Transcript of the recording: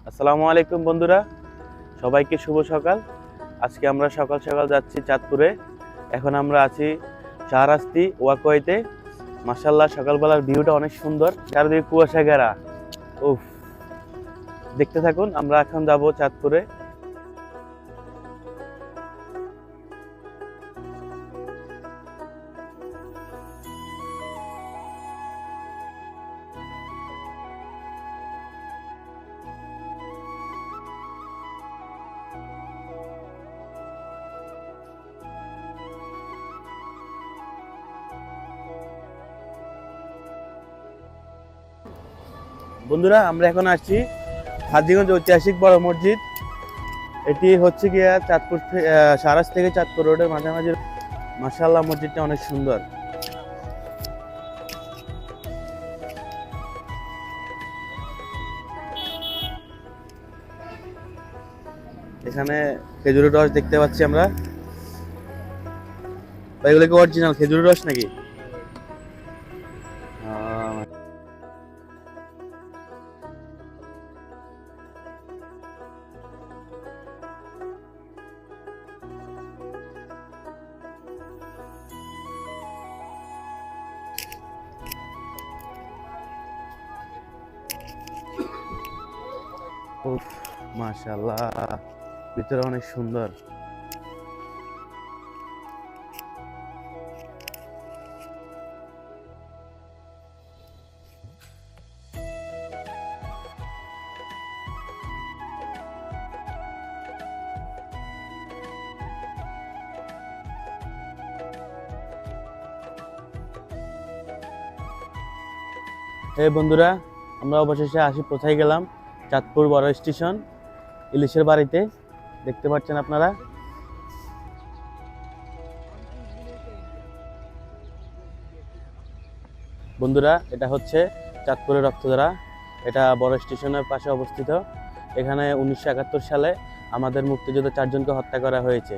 আসসালামু আলাইকুম বন্ধুরা, সবাইকে শুভ সকাল। আজকে আমরা সকাল সকাল যাচ্ছি চাঁদপুরে। এখন আমরা আছি শাহরাস্তি ওয়াকওয়েতে। মাশাআল্লাহ, সকালবেলার ভিউটা অনেক সুন্দর, চারিদিকে কুয়াশা ঘেরা। উফ, দেখতে থাকুন। আমরা এখন যাব চাঁদপুরে। বন্ধুরা, আমরা এখন আসছি হাজীগঞ্জ ঐতিহাসিক বড় মসজিদ। এটি হচ্ছে গিয়া চাঁদপুর থেকে, শাহরাস্তি থেকে চাঁদপুর রোডের মাঝামাঝি। মাশাআল্লাহ, মসজিদটা অনেক সুন্দর। এখানে খেজুরের রস দেখতে পাচ্ছি আমরা। এগুলো কি অরিজিনাল খেজুরের রস নাকি? আহ, উফ, মাশাআল্লাহ, ভিতরে অনেক সুন্দর। এই বন্ধুরা, আমরা অবশেষে পৌঁছাই গেলাম চাঁদপুর বড় স্টেশন, ইলিশের বাড়িতে। দেখতে পাচ্ছেন আপনারা। বন্ধুরা, এটা হচ্ছে চাঁদপুরের রক্তধারা। এটা বড় স্টেশনের পাশে অবস্থিত। এখানে 1971 সালে আমাদের মুক্তিযোদ্ধা 4 জনকে হত্যা করা হয়েছে।